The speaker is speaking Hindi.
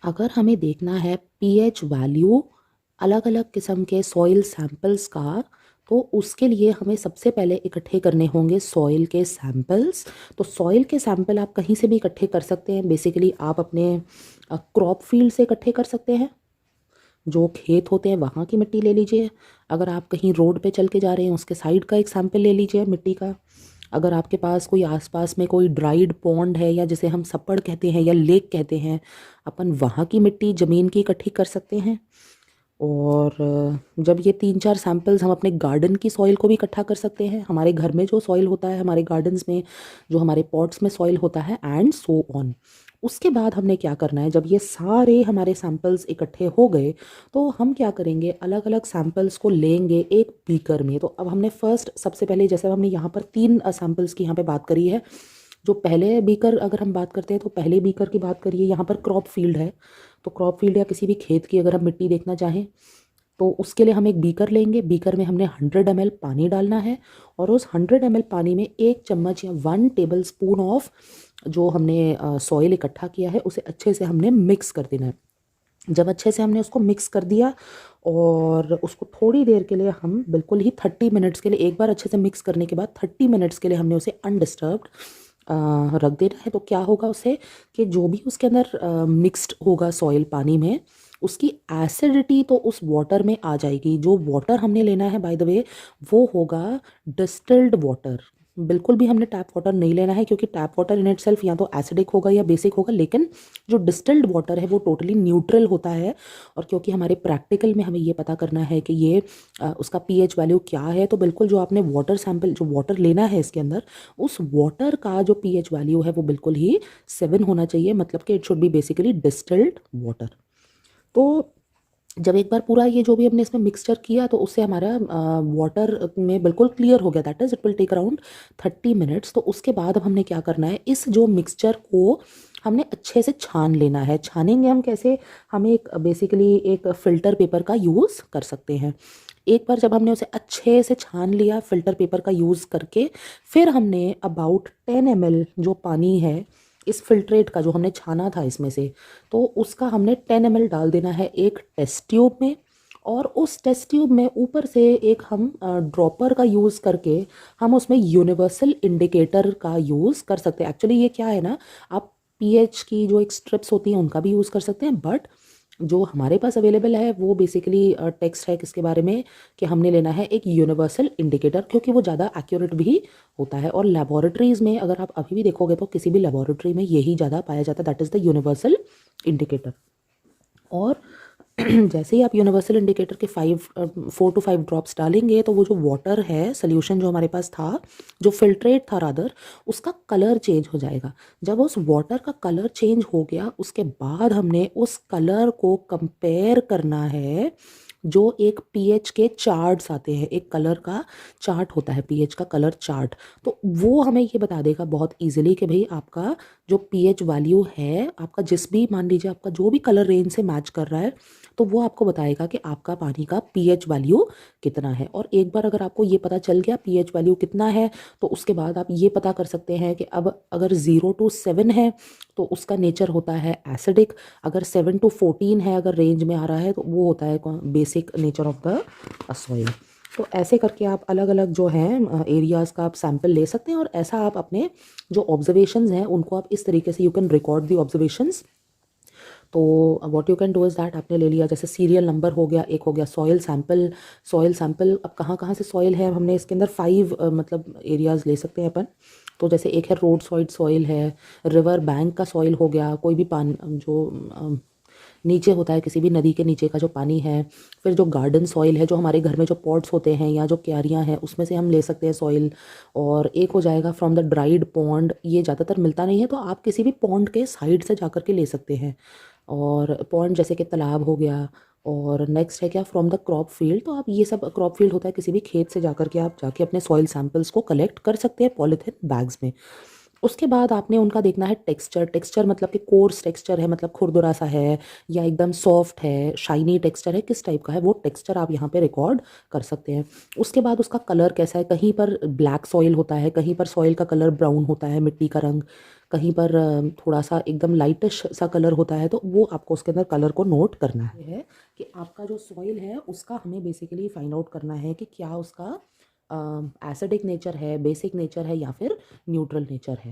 अगर हमें देखना है पीएच वैल्यू अलग अलग किस्म के सॉइल सैंपल्स का, तो उसके लिए हमें सबसे पहले इकट्ठे करने होंगे सॉइल के सैंपल्स। तो सॉइल के सैंपल आप कहीं से भी इकट्ठे कर सकते हैं। बेसिकली आप अपने क्रॉप फील्ड से इकट्ठे कर सकते हैं, जो खेत होते हैं वहाँ की मिट्टी ले लीजिए। अगर आप कहीं रोड पे चल के जा रहे हैं उसके साइड का एक सैंपल ले लीजिए मिट्टी का। अगर आपके पास कोई आसपास में कोई ड्राइड पॉन्ड है, या जिसे हम सप्पड़ कहते हैं या लेक कहते हैं, अपन वहाँ की मिट्टी ज़मीन की इकट्ठी कर सकते हैं। और जब ये 3-4 सैंपल्स हम अपने गार्डन की सॉइल को भी इकट्ठा कर सकते हैं, हमारे घर में जो सॉइल होता है, हमारे गार्डन्स में जो हमारे पॉट्स में सॉइल होता है, एंड सो ऑन। उसके बाद हमने क्या करना है, जब ये सारे हमारे सैंपल्स इकट्ठे हो गए तो हम क्या करेंगे, अलग अलग सैंपल्स को लेंगे एक बीकर में। तो अब हमने फर्स्ट सबसे पहले, जैसे हमने यहाँ पर 3 सैंपल्स की यहाँ पे बात करी है। जो पहले बीकर अगर हम बात करते हैं तो पहले बीकर की बात करिए, यहाँ पर क्रॉप फील्ड है। तो क्रॉप फील्ड या किसी भी खेत की अगर हम मिट्टी देखना चाहें तो उसके लिए हम एक बीकर लेंगे। बीकर में हमने 100 ml पानी डालना है, और उस 100 ml पानी में 1 चम्मच या 1 टेबल स्पून ऑफ जो हमने सॉइल इकट्ठा किया है उसे अच्छे से हमने मिक्स कर देना है। जब अच्छे से हमने उसको मिक्स कर दिया, और उसको थोड़ी देर के लिए हम बिल्कुल ही 30 मिनट्स के लिए, एक बार अच्छे से मिक्स करने के बाद 30 मिनट्स के लिए हमने उसे अनडिस्टर्ब्ड रख देना है। तो क्या होगा उससे, कि जो भी उसके अंदर मिक्स्ड होगा सॉइल पानी में, उसकी एसिडिटी तो उस वाटर में आ जाएगी। जो वाटर हमने लेना है बाय द वे, वो होगा डिस्टिल्ड वाटर। बिल्कुल भी हमने टैप वाटर नहीं लेना है, क्योंकि टैप वाटर इन इटसेल्फ या तो एसिडिक होगा या बेसिक होगा, लेकिन जो डिस्टिल्ड वाटर है वो टोटली न्यूट्रल होता है। और क्योंकि हमारे प्रैक्टिकल में हमें ये पता करना है कि ये उसका पीएच वैल्यू क्या है, तो बिल्कुल जो आपने वाटर सैंपल, जो वाटर लेना है इसके अंदर, उस वाटर का जो पीएच वैल्यू है वो बिल्कुल ही 7 होना चाहिए। मतलब कि it should be basically distilled water. तो जब एक बार पूरा ये जो भी हमने इसमें मिक्सचर किया, तो उससे हमारा वाटर में बिल्कुल क्लियर हो गया। That is it will take around 30 minutes. तो उसके बाद अब हमने क्या करना है, इस जो मिक्सचर को हमने अच्छे से छान लेना है। छानेंगे हम कैसे, हम एक बेसिकली एक फ़िल्टर पेपर का यूज़ कर सकते हैं। एक बार जब हमने उसे अच्छे से छान लिया फ़िल्टर पेपर का यूज़ करके, फिर हमने अबाउट 10 ml जो पानी है इस फिल्ट्रेट का, जो हमने छाना था इसमें से, तो उसका हमने 10 ml डाल देना है एक टेस्ट ट्यूब में। और उस टेस्ट ट्यूब में ऊपर से एक हम ड्रॉपर का यूज़ करके हम उसमें यूनिवर्सल इंडिकेटर का यूज़ कर सकते हैं। एक्चुअली ये क्या है ना, आप पीएच की जो एक स्ट्रिप्स होती हैं उनका भी यूज़ कर सकते हैं, बट जो हमारे पास अवेलेबल है वो बेसिकली टेक्स्ट है किसके बारे में, कि हमने लेना है एक यूनिवर्सल इंडिकेटर, क्योंकि वो ज़्यादा एक्यूरेट भी होता है। और लेबोरेटरीज़ में अगर आप अभी भी देखोगे तो किसी भी लेबोरेटरी में यही ज़्यादा पाया जाता है, that is the universal indicator. और जैसे ही आप यूनिवर्सल इंडिकेटर के 4 to 5 ड्रॉप्स डालेंगे, तो वो जो वाटर है सॉल्यूशन जो हमारे पास था, जो फिल्ट्रेट था रादर, उसका कलर चेंज हो जाएगा। जब उस वाटर का कलर चेंज हो गया, उसके बाद हमने उस कलर को कंपेयर करना है। जो एक पीएच के चार्ट्स आते हैं, एक कलर का चार्ट होता है, पीएच का कलर चार्ट, तो वो हमें ये बता देगा बहुत इजीली कि भाई आपका जो पीएच वैल्यू है, आपका जिस भी, मान लीजिए आपका जो भी कलर रेंज से मैच कर रहा है, तो वो आपको बताएगा कि आपका पानी का पीएच वैल्यू कितना है। और एक बार अगर आपको ये पता चल गया पीएच वैल्यू कितना है, तो उसके बाद आप ये पता कर सकते हैं कि अब अगर 0 to 7 है तो उसका नेचर होता है एसिडिक। अगर 7 to 14 है, अगर रेंज में आ रहा है, तो वो होता है basic nature of the soil. तो ऐसे करके आप अलग अलग जो हैं एरियाज़ का आप सैंपल ले सकते हैं, और ऐसा आप अपने जो ऑब्जर्वेशंस हैं उनको आप इस तरीके से, you can record the observations. तो what you can do is that, आपने ले लिया जैसे सीरियल नंबर हो गया, एक हो गया सॉइल सैंपल। सॉइल सैंपल अब कहाँ कहाँ से सॉइल है, हमने इसके अंदर 5 मतलब एरियाज़ ले सकते हैं अपन। तो जैसे एक है रोड साइड सॉइल है, रिवर बैंक का सॉइल हो गया, कोई भी पानी जो नीचे होता है, किसी भी नदी के नीचे का जो पानी है। फिर जो गार्डन सॉइल है, जो हमारे घर में जो पॉट्स होते हैं या जो क्यारियाँ हैं उसमें से हम ले सकते हैं सॉइल। और एक हो जाएगा फ्रॉम द ड्राइड पॉन्ड, ये ज़्यादातर मिलता नहीं है, तो आप किसी भी पॉन्ड के साइड से जा कर के ले सकते हैं। और पॉन्ड जैसे कि तालाब हो गया। और नेक्स्ट है क्या, फ्रॉम द क्रॉप फील्ड, तो आप ये सब, क्रॉप फील्ड होता है किसी भी खेत से जाकर के आप जाके अपने सॉइल सैंपल्स को कलेक्ट कर सकते हैं पॉलीथिन बैग्स में। उसके बाद आपने उनका देखना है टेक्सचर। टेक्सचर मतलब कि कोर्स टेक्सचर है, मतलब खुरदुरा सा है या एकदम सॉफ्ट है, शाइनी टेक्सचर है, किस टाइप का है, वो टेक्सचर आप यहाँ पे रिकॉर्ड कर सकते हैं। उसके बाद उसका कलर कैसा है, कहीं पर ब्लैक सॉइल होता है, कहीं पर सॉइल का कलर ब्राउन होता है, मिट्टी का रंग, कहीं पर थोड़ा सा एकदम लाइटिश सा कलर होता है, तो वो आपको उसके अंदर कलर को नोट करना है कि आपका जो सॉइल है उसका हमें बेसिकली फाइंड आउट करना है कि क्या उसका एसिडिक नेचर है, बेसिक नेचर है या फिर न्यूट्रल नेचर है।